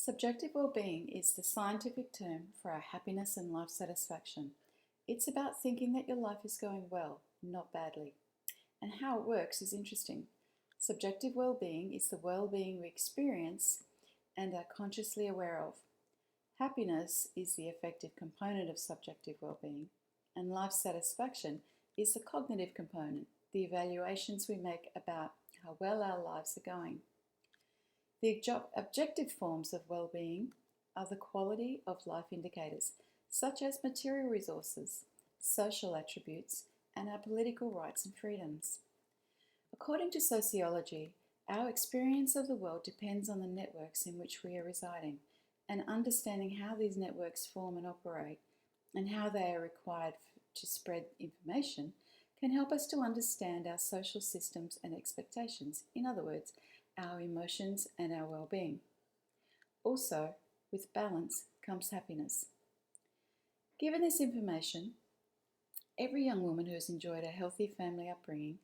Subjective well-being is the scientific term for our happiness and life satisfaction. It's about thinking that your life is going well, not badly. And how it works is interesting. Subjective well-being is the well-being we experience and are consciously aware of. Happiness is the affective component of subjective well-being, and life satisfaction is the cognitive component, the evaluations we make about how well our lives are going. The objective forms of well-being are the quality of life indicators, such as material resources, social attributes, and our political rights and freedoms. According to sociology, our experience of the world depends on the networks in which we are residing, and understanding how these networks form and operate, and how they are required to spread information, can help us to understand our social systems and expectations. In other words, our emotions and our well-being. Also, with balance comes happiness. Given this information, every young woman who has enjoyed a healthy family upbringing,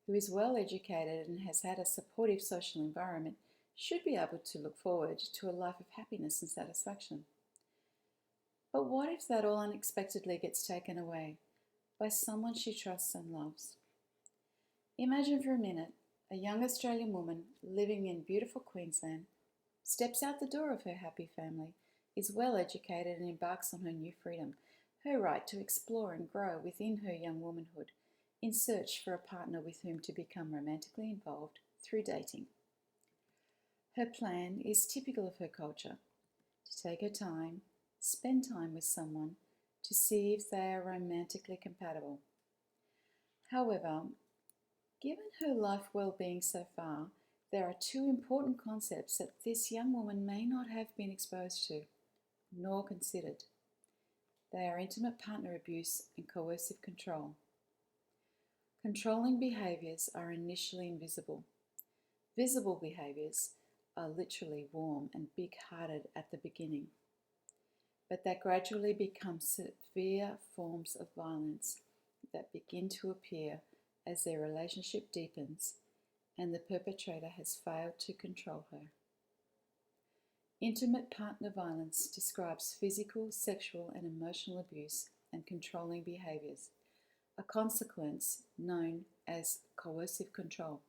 who is well educated and has had a supportive social environment, should be able to look forward to a life of happiness and satisfaction. But what if that all unexpectedly gets taken away by someone she trusts and loves? Imagine for a minute a young Australian woman living in beautiful Queensland steps out the door of her happy family, is well educated and embarks on her new freedom, her right to explore and grow within her young womanhood, in search for a partner with whom to become romantically involved through dating. Her plan is typical of her culture: to take her time, spend time with someone, to see if they are romantically compatible. However, given her life well-being so far, there are two important concepts that this young woman may not have been exposed to, nor considered. They are intimate partner abuse and coercive control. Controlling behaviours are initially invisible. Visible behaviours are literally warm and big-hearted at the beginning, but that gradually become severe forms of violence that begin to appear as their relationship deepens and the perpetrator has failed to control her. Intimate partner violence describes physical, sexual, and emotional abuse and controlling behaviours, a consequence known as coercive control.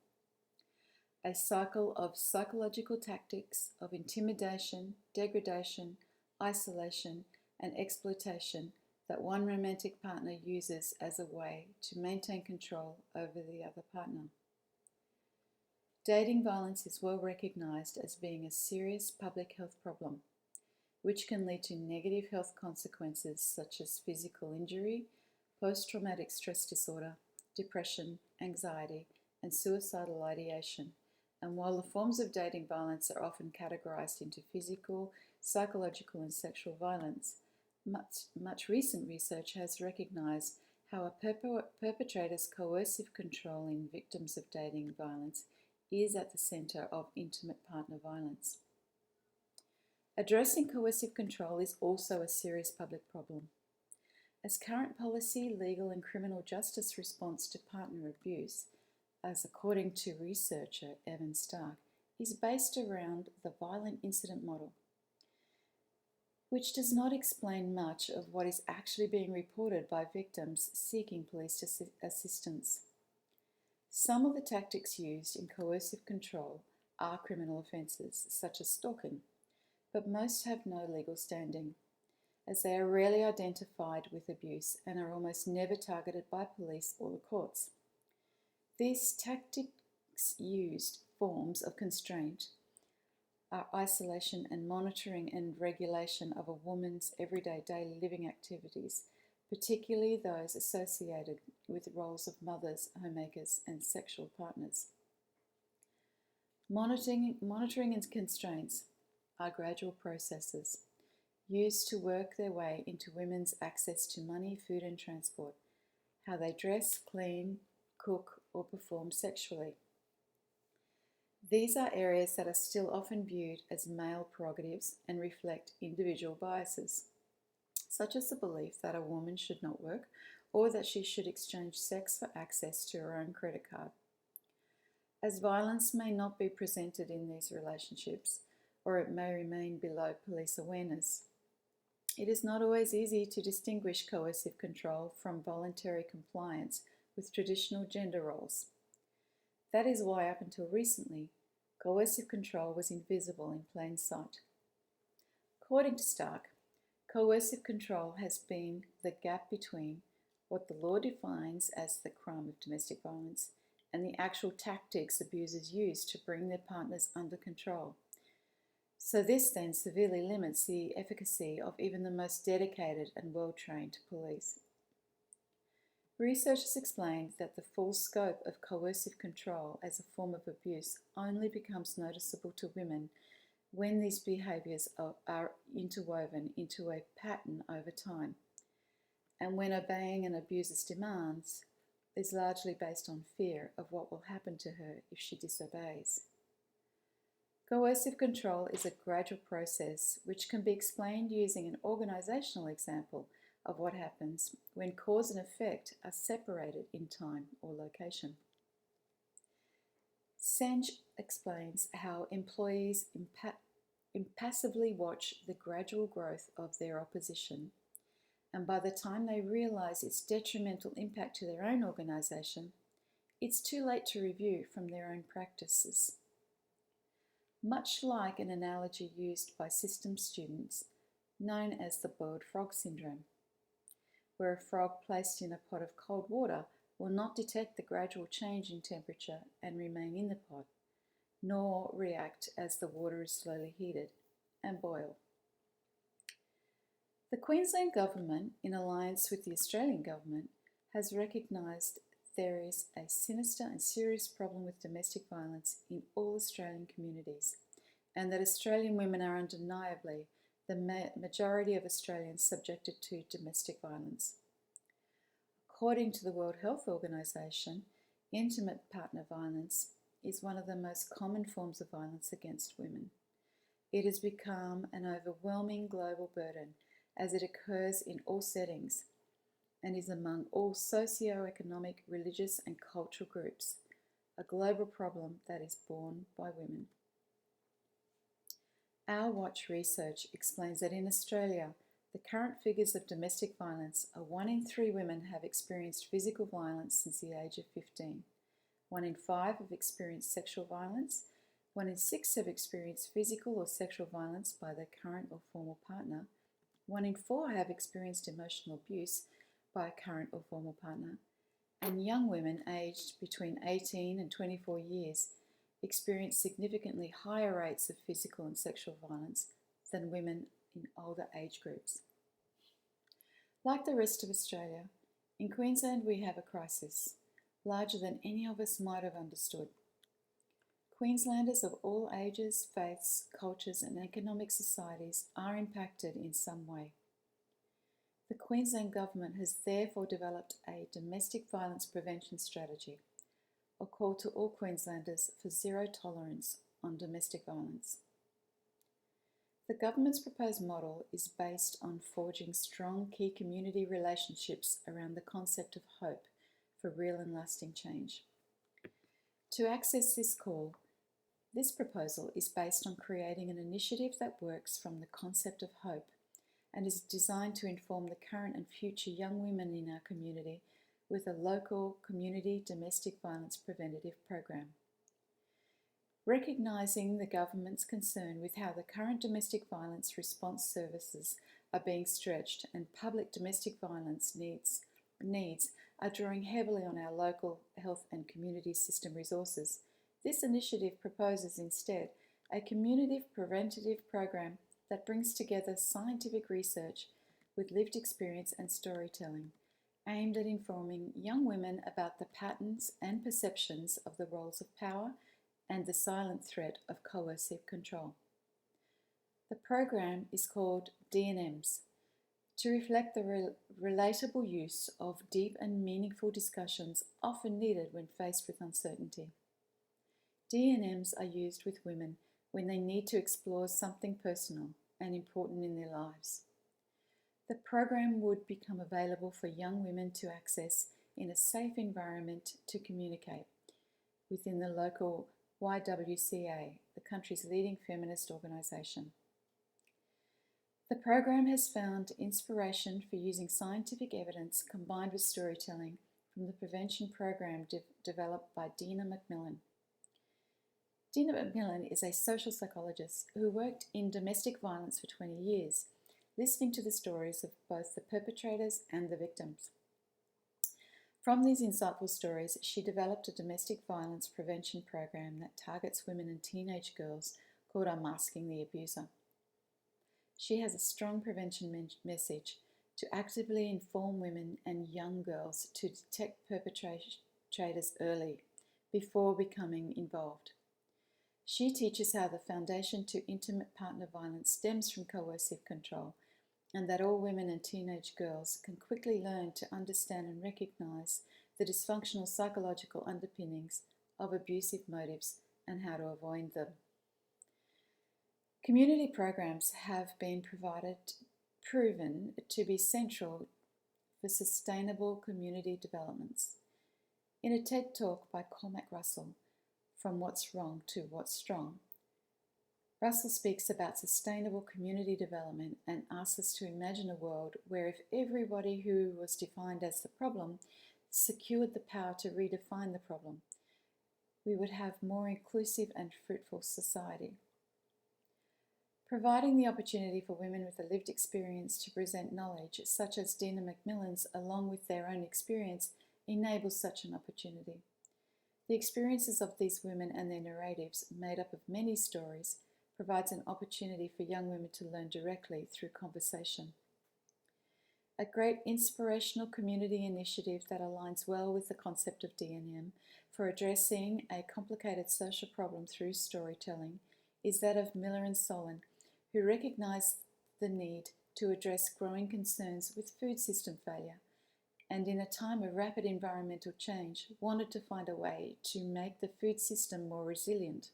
A cycle of psychological tactics of intimidation, degradation, isolation, and exploitation that one romantic partner uses as a way to maintain control over the other partner. Dating violence is well recognised as being a serious public health problem, which can lead to negative health consequences such as physical injury, post-traumatic stress disorder, depression, anxiety, and suicidal ideation. And while the forms of dating violence are often categorised into physical, psychological, and sexual violence, much recent research has recognised how a perpetrator's coercive control in victims of dating violence is at the centre of intimate partner violence. Addressing coercive control is also a serious public problem, as current policy, legal and criminal justice response to partner abuse, as according to researcher Evan Stark, is based around the violent incident model, which does not explain much of what is actually being reported by victims seeking police assistance. Some of the tactics used in coercive control are criminal offences, such as stalking, but most have no legal standing, as they are rarely identified with abuse and are almost never targeted by police or the courts. These tactics used forms of constraint are isolation and monitoring and regulation of a woman's everyday daily living activities, particularly those associated with roles of mothers, homemakers, and sexual partners. Monitoring and constraints are gradual processes used to work their way into women's access to money, food, and transport, how they dress, clean, cook, or perform sexually. These are areas that are still often viewed as male prerogatives and reflect individual biases, such as the belief that a woman should not work or that she should exchange sex for access to her own credit card. As violence may not be presented in these relationships, or it may remain below police awareness. It is not always easy to distinguish coercive control from voluntary compliance with traditional gender roles. That is why, up until recently, coercive control was invisible in plain sight. According to Stark, coercive control has been the gap between what the law defines as the crime of domestic violence and the actual tactics abusers use to bring their partners under control. So this then severely limits the efficacy of even the most dedicated and well-trained police. Researchers explained that the full scope of coercive control as a form of abuse only becomes noticeable to women when these behaviours are interwoven into a pattern over time, and when obeying an abuser's demands is largely based on fear of what will happen to her if she disobeys. Coercive control is a gradual process which can be explained using an organisational example of what happens when cause and effect are separated in time or location. Sanj explains how employees impassively watch the gradual growth of their opposition, and by the time they realise its detrimental impact to their own organisation, it's too late to review from their own practices. Much like an analogy used by systems students known as the boiled frog syndrome, where a frog placed in a pot of cold water will not detect the gradual change in temperature and remain in the pot, nor react as the water is slowly heated and boil. The Queensland Government, in alliance with the Australian Government, has recognised there is a sinister and serious problem with domestic violence in all Australian communities, and that Australian women are undeniably the majority of Australians subjected to domestic violence. According to the World Health Organization, intimate partner violence is one of the most common forms of violence against women. It has become an overwhelming global burden as it occurs in all settings and is among all socio-economic, religious and cultural groups, a global problem that is borne by women. Our Watch research explains that in Australia, the current figures of domestic violence are 1 in 3 women have experienced physical violence since the age of 15, 1 in 5 have experienced sexual violence, 1 in 6 have experienced physical or sexual violence by their current or former partner, 1 in 4 have experienced emotional abuse by a current or former partner, and young women aged between 18 and 24 years experience significantly higher rates of physical and sexual violence than women in older age groups. Like the rest of Australia, in Queensland we have a crisis, larger than any of us might have understood. Queenslanders of all ages, faiths, cultures and economic societies are impacted in some way. The Queensland Government has therefore developed a domestic violence prevention strategy, a call to all Queenslanders for zero tolerance on domestic violence. The Government's proposed model is based on forging strong key community relationships around the concept of hope for real and lasting change. To access this call, this proposal is based on creating an initiative that works from the concept of hope and is designed to inform the current and future young women in our community with a local community domestic violence preventative program. Recognising the Government's concern with how the current domestic violence response services are being stretched and public domestic violence needs are drawing heavily on our local health and community system resources, this initiative proposes instead a community preventative program that brings together scientific research with lived experience and storytelling, aimed at informing young women about the patterns and perceptions of the roles of power and the silent threat of coercive control. The program is called D&Ms, to reflect the relatable use of deep and meaningful discussions often needed when faced with uncertainty. D&Ms are used with women when they need to explore something personal and important in their lives. The program would become available for young women to access in a safe environment to communicate within the local YWCA the country's leading feminist organisation. The program has found inspiration for using scientific evidence combined with storytelling from the prevention program developed by Dina Macmillan. Dina Macmillan is a social psychologist who worked in domestic violence for 20 years, listening to the stories of both the perpetrators and the victims. From these insightful stories, she developed a domestic violence prevention program that targets women and teenage girls called Unmasking the Abuser. She has a strong prevention message to actively inform women and young girls to detect perpetrators early, before becoming involved. She teaches how the foundation to intimate partner violence stems from coercive control, and that all women and teenage girls can quickly learn to understand and recognize the dysfunctional psychological underpinnings of abusive motives and how to avoid them. Community programs have been proven to be central for sustainable community developments. In a TED Talk by Cormac Russell, From What's Wrong to What's Strong, Russell speaks about sustainable community development and asks us to imagine a world where if everybody who was defined as the problem secured the power to redefine the problem, we would have more inclusive and fruitful society. Providing the opportunity for women with a lived experience to present knowledge, such as Dina Macmillan's, along with their own experience, enables such an opportunity. The experiences of these women and their narratives, made up of many stories, provides an opportunity for young women to learn directly through conversation. A great inspirational community initiative that aligns well with the concept of D&M for addressing a complicated social problem through storytelling is that of Miller and Solon, who recognized the need to address growing concerns with food system failure, and in a time of rapid environmental change, wanted to find a way to make the food system more resilient.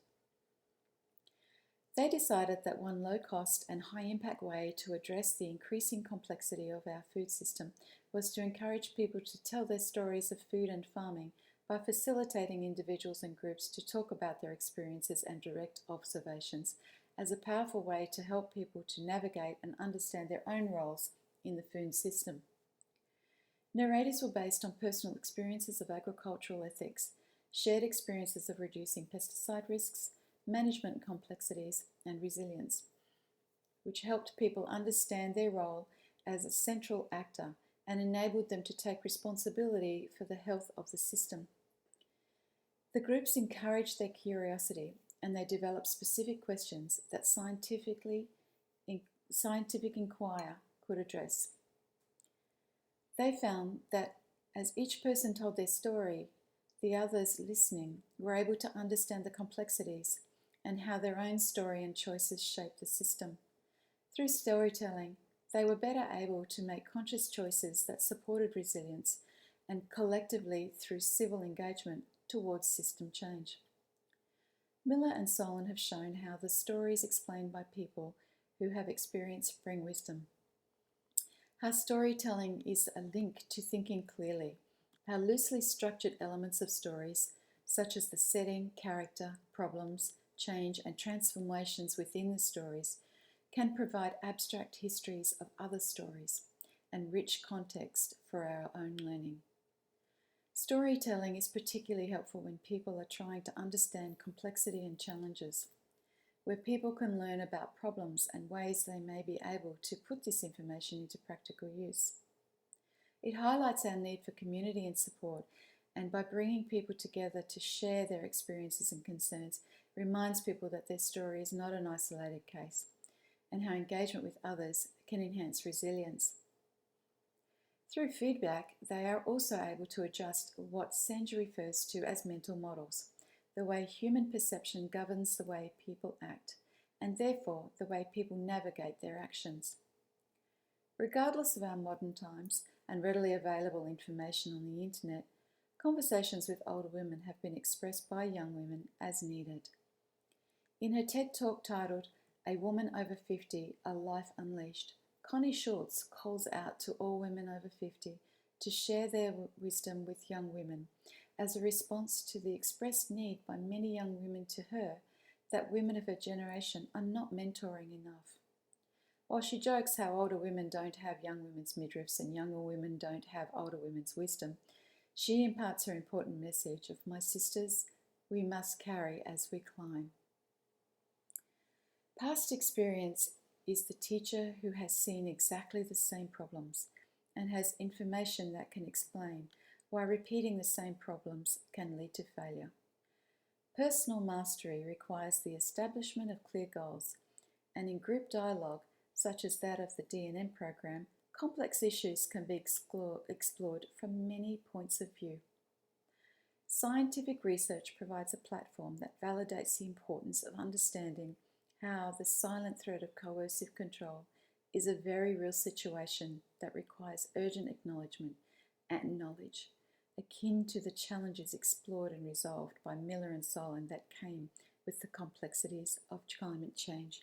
They decided that one low-cost and high-impact way to address the increasing complexity of our food system was to encourage people to tell their stories of food and farming by facilitating individuals and groups to talk about their experiences and direct observations as a powerful way to help people to navigate and understand their own roles in the food system. Narratives were based on personal experiences of agricultural ethics, shared experiences of reducing pesticide risks, management complexities, and resilience, which helped people understand their role as a central actor and enabled them to take responsibility for the health of the system. The groups encouraged their curiosity, and they developed specific questions that scientific inquiry could address. They found that as each person told their story, the others listening were able to understand the complexities and how their own story and choices shape the system. Through storytelling, they were better able to make conscious choices that supported resilience and collectively through civil engagement towards system change. Miller and Solon have shown how the stories explained by people who have experience bring wisdom. How storytelling is a link to thinking clearly. How loosely structured elements of stories, such as the setting, character, problems, change, and transformations within the stories, can provide abstract histories of other stories and rich context for our own learning. Storytelling is particularly helpful when people are trying to understand complexity and challenges, where people can learn about problems and ways they may be able to put this information into practical use. It highlights our need for community and support, and by bringing people together to share their experiences and concerns, reminds people that their story is not an isolated case, and how engagement with others can enhance resilience. Through feedback, they are also able to adjust what Sange refers to as mental models, the way human perception governs the way people act, and therefore the way people navigate their actions. Regardless of our modern times and readily available information on the internet, conversations with older women have been expressed by young women as needed. In her TED Talk titled A Woman Over 50, A Life Unleashed, Connie Schultz calls out to all women over 50 to share their wisdom with young women as a response to the expressed need by many young women to her that women of her generation are not mentoring enough. While she jokes how older women don't have young women's midriffs and younger women don't have older women's wisdom, she imparts her important message of, my sisters, we must carry as we climb. Past experience is the teacher who has seen exactly the same problems and has information that can explain why repeating the same problems can lead to failure. Personal mastery requires the establishment of clear goals, and in group dialogue, such as that of the D&M program, complex issues can be explored from many points of view. Scientific research provides a platform that validates the importance of understanding how the silent threat of coercive control is a very real situation that requires urgent acknowledgement and knowledge, akin to the challenges explored and resolved by Miller and Solon that came with the complexities of climate change.